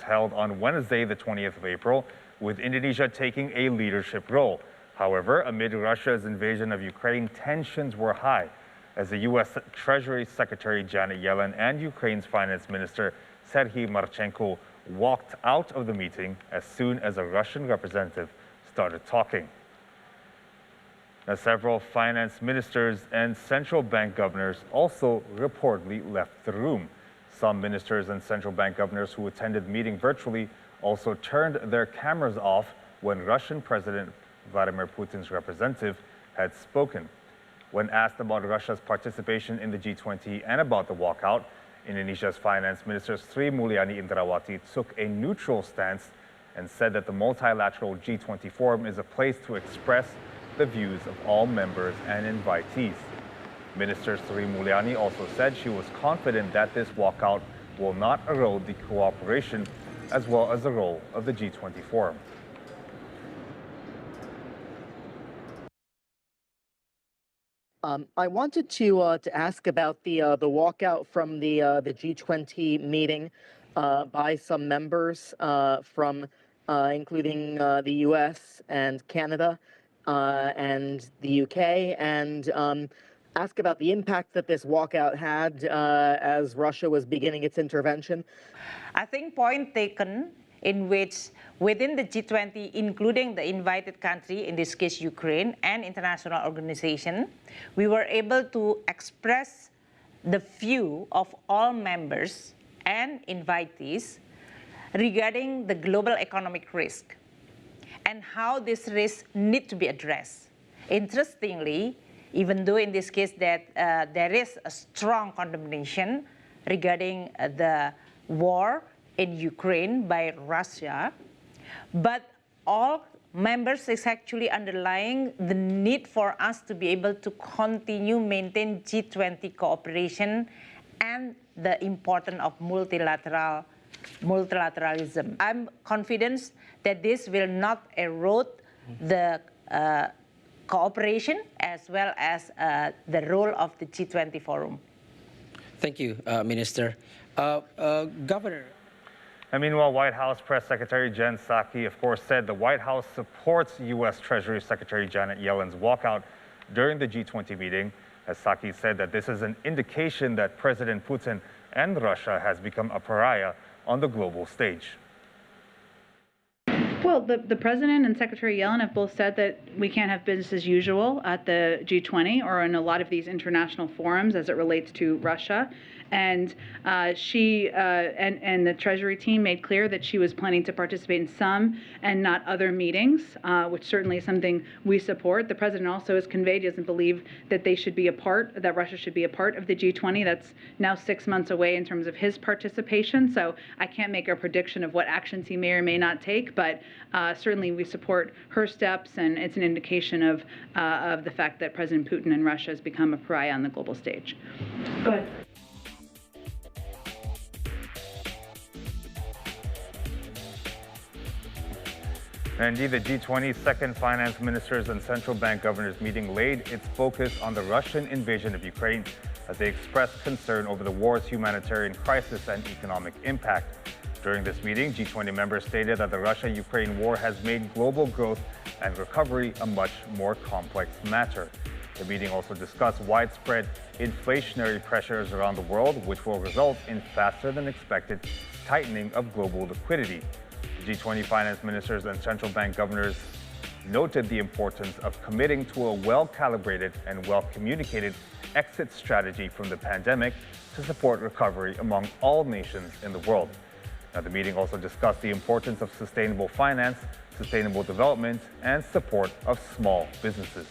held on Wednesday, the 20th of April, with Indonesia taking a leadership role. However, amid Russia's invasion of Ukraine, tensions were high as the U.S. Treasury Secretary Janet Yellen and Ukraine's Finance Minister Serhiy Marchenko walked out of the meeting as soon as a Russian representative started talking. Now, several finance ministers and central bank governors also reportedly left the room. Some ministers and central bank governors who attended the meeting virtually also turned their cameras off when Russian President Vladimir Putin's representative had spoken. When asked about Russia's participation in the G20 and about the walkout, Indonesia's finance minister Sri Mulyani Indrawati took a neutral stance and said that the multilateral G20 forum is a place to express the views of all members and invitees. Minister Sri Mulyani also said she was confident that this walkout will not erode the cooperation as well as the role of the G20 forum. I wanted to ask about the walkout from the G20 meeting by some members from including the U.S. and Canada and the UK, and ask about the impact that this walkout had as Russia was beginning its intervention. I think point taken in which within the G20, including the invited country, in this case Ukraine, and international organization, we were able to express the view of all members and invitees regarding the global economic risk and how this risk need to be addressed. Interestingly, even though in this case that there is a strong condemnation regarding the war in Ukraine by Russia, but all members is actually underlying the need for us to be able to continue maintain G20 cooperation and the importance of multilateralism. I'm confident that this will not erode the cooperation as well as the role of the G20 forum. Thank you, Minister. Governor. And meanwhile, White House Press Secretary Jen Psaki, of course, said the White House supports U.S. Treasury Secretary Janet Yellen's walkout during the G20 meeting, as Psaki said that this is an indication that President Putin and Russia has become a pariah on the global stage. Well, the President and Secretary Yellen have both said that we can't have business as usual at the G20 or in a lot of these international forums as it relates to Russia. And she and the Treasury team made clear that she was planning to participate in some and not other meetings, which certainly is something we support. The President also has conveyed he doesn't believe that they should be that Russia should be a part of the G20. That's now 6 months away in terms of his participation. So I can't make a prediction of what actions he may or may not take, but certainly we support her steps, and it's an indication of the fact that President Putin and Russia has become a pariah on the global stage. Go ahead. Indeed, the G20 second finance ministers and central bank governors meeting laid its focus on the Russian invasion of Ukraine as they expressed concern over the war's humanitarian crisis and economic impact. During this meeting, G20 members stated that the Russia-Ukraine war has made global growth and recovery a much more complex matter. The meeting also discussed widespread inflationary pressures around the world, which will result in faster than expected tightening of global liquidity. G20 finance ministers and central bank governors noted the importance of committing to a well-calibrated and well-communicated exit strategy from the pandemic to support recovery among all nations in the world. Now, the meeting also discussed the importance of sustainable finance, sustainable development, and support of small businesses.